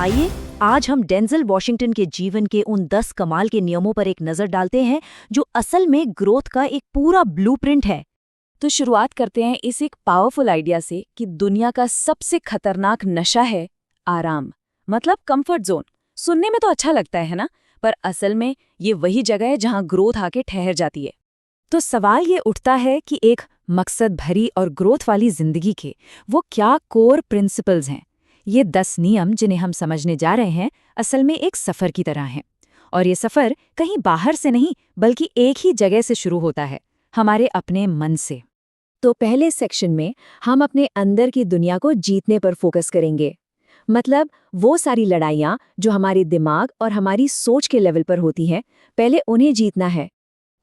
आइए आज हम डेंजल वॉशिंगटन के जीवन के उन 10 कमाल के नियमों पर एक नजर डालते हैं जो असल में ग्रोथ का एक पूरा ब्लूप्रिंट है। तो शुरुआत करते हैं इस एक पावरफुल आइडिया से कि दुनिया का सबसे खतरनाक नशा है आराम, मतलब कंफर्ट जोन। सुनने में तो अच्छा लगता है ना, पर असल में ये वही जगह है जहां ग्रोथ आके ठहर जाती है। तो सवाल ये उठता है कि एक मकसद भरी और ग्रोथ वाली जिंदगी के वो क्या कोर प्रिंसिपल्स हैं। ये 10 नियम जिन्हें हम समझने जा रहे हैं असल में एक सफ़र की तरह हैं। और ये सफ़र कहीं बाहर से नहीं बल्कि एक ही जगह से शुरू होता है, हमारे अपने मन से। तो पहले सेक्शन में हम अपने अंदर की दुनिया को जीतने पर फोकस करेंगे। मतलब वो सारी लड़ाइयाँ जो हमारे दिमाग और हमारी सोच के लेवल पर होती हैं, पहले उन्हें जीतना है।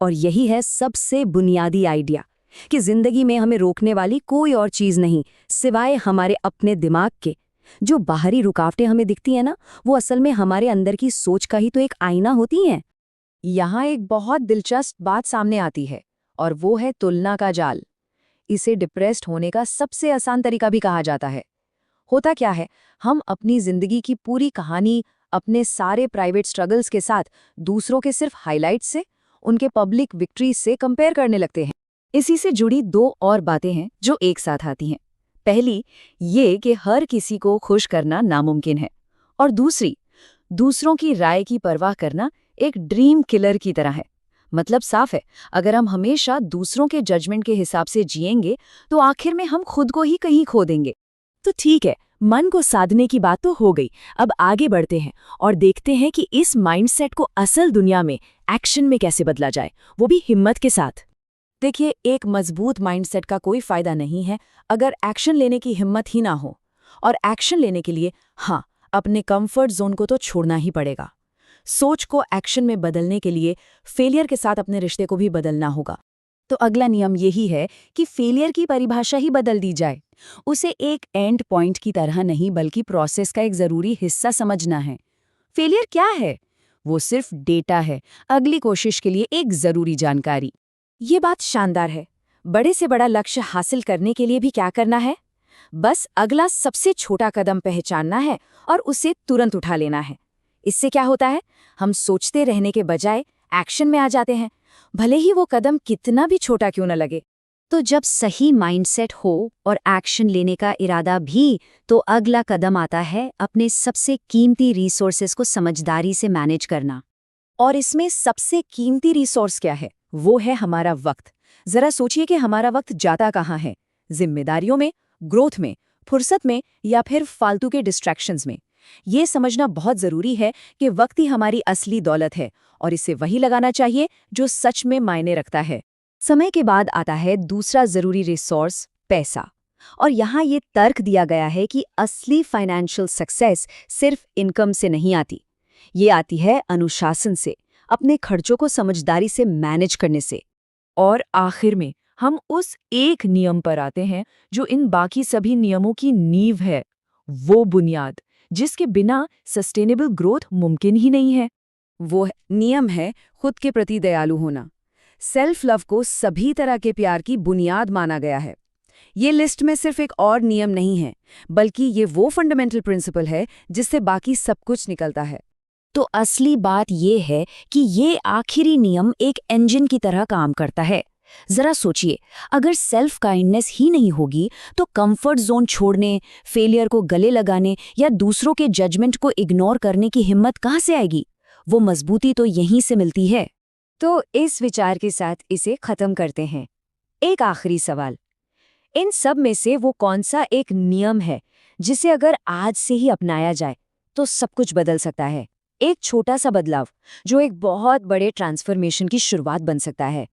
और यही है सबसे बुनियादी आइडिया कि जिंदगी में हमें रोकने वाली कोई और चीज़ नहीं सिवाय हमारे अपने दिमाग के। जो बाहरी रुकावटें हमें दिखती हैं ना, वो असल में हमारे अंदर की सोच का ही तो एक आईना होती हैं। यहाँ एक बहुत दिलचस्प बात सामने आती है और वो है तुलना का जाल। इसे डिप्रेस्ड होने का सबसे आसान तरीका भी कहा जाता है। होता क्या है, हम अपनी जिंदगी की पूरी कहानी अपने सारे प्राइवेट स्ट्रगल्स के साथ दूसरों के सिर्फ हाइलाइट्स से, उनके पब्लिक विक्ट्रीज से कंपेयर करने लगते हैं। इसी से जुड़ी दो और बातें हैं जो एक साथ आती हैं। पहली ये कि हर किसी को खुश करना नामुमकिन है, और दूसरी दूसरों की राय की परवाह करना एक ड्रीम किलर की तरह है। मतलब साफ है, अगर हम हमेशा दूसरों के जजमेंट के हिसाब से जिएंगे तो आखिर में हम खुद को ही कहीं खो देंगे। तो ठीक है, मन को साधने की बात तो हो गई। अब आगे बढ़ते हैं और देखते हैं कि इस माइंडसेट को असल दुनिया में एक्शन में कैसे बदला जाए, वो भी हिम्मत के साथ। देखिए, एक मजबूत माइंडसेट का कोई फायदा नहीं है अगर एक्शन लेने की हिम्मत ही ना हो। और एक्शन लेने के लिए अपने कंफर्ट जोन को तो छोड़ना ही पड़ेगा। सोच को एक्शन में बदलने के लिए फेलियर के साथ अपने रिश्ते को भी बदलना होगा। तो अगला नियम यही है कि फेलियर की परिभाषा ही बदल दी जाए। उसे एक एंड पॉइंट की तरह नहीं बल्कि प्रोसेस का एक जरूरी हिस्सा समझना है। फेलियर क्या है? वो सिर्फ डेटा है, अगली कोशिश के लिए एक जरूरी जानकारी। ये बात शानदार है। बड़े से बड़ा लक्ष्य हासिल करने के लिए भी क्या करना है? बस अगला सबसे छोटा कदम पहचानना है और उसे तुरंत उठा लेना है। इससे क्या होता है, हम सोचते रहने के बजाय एक्शन में आ जाते हैं, भले ही वो कदम कितना भी छोटा क्यों न लगे। तो जब सही माइंडसेट हो और एक्शन लेने का इरादा भी, तो अगला कदम आता है अपने सबसे कीमती रिसोर्सेज को समझदारी से मैनेज करना। और इसमें सबसे कीमती रिसोर्स क्या है? वो है हमारा वक्त। जरा सोचिए कि हमारा वक्त जाता कहाँ है? जिम्मेदारियों में, ग्रोथ में, फुर्सत में, या फिर फालतू के डिस्ट्रैक्शंस में। ये समझना बहुत जरूरी है कि वक्त ही हमारी असली दौलत है और इसे वही लगाना चाहिए जो सच में मायने रखता है। समय के बाद आता है दूसरा जरूरी रिसोर्स, पैसा। और यहाँ ये तर्क दिया गया है कि असली फाइनेंशियल सक्सेस सिर्फ इनकम से नहीं आती, ये आती है अनुशासन से, अपने खर्चों को समझदारी से मैनेज करने से। और आखिर में हम उस एक नियम पर आते हैं जो इन बाकी सभी नियमों की नींव है, वो बुनियाद जिसके बिना सस्टेनेबल ग्रोथ मुमकिन ही नहीं है। वो नियम है खुद के प्रति दयालु होना। सेल्फ लव को सभी तरह के प्यार की बुनियाद माना गया है। ये लिस्ट में सिर्फ एक और नियम नहीं है, बल्कि ये वो फंडामेंटल प्रिंसिपल है जिससे बाकी सब कुछ निकलता है। तो असली बात ये है कि ये आखिरी नियम एक इंजन की तरह काम करता है। जरा सोचिए, अगर सेल्फ काइंडनेस ही नहीं होगी तो कंफर्ट जोन छोड़ने, फेलियर को गले लगाने या दूसरों के जजमेंट को इग्नोर करने की हिम्मत कहाँ से आएगी? वो मजबूती तो यहीं से मिलती है। तो इस विचार के साथ इसे खत्म करते हैं। एक आखिरी सवाल, इन सब में से वो कौन सा एक नियम है जिसे अगर आज से ही अपनाया जाए तो सब कुछ बदल सकता है? एक छोटा सा बदलाव जो एक बहुत बड़े ट्रांसफॉर्मेशन की शुरुआत बन सकता है।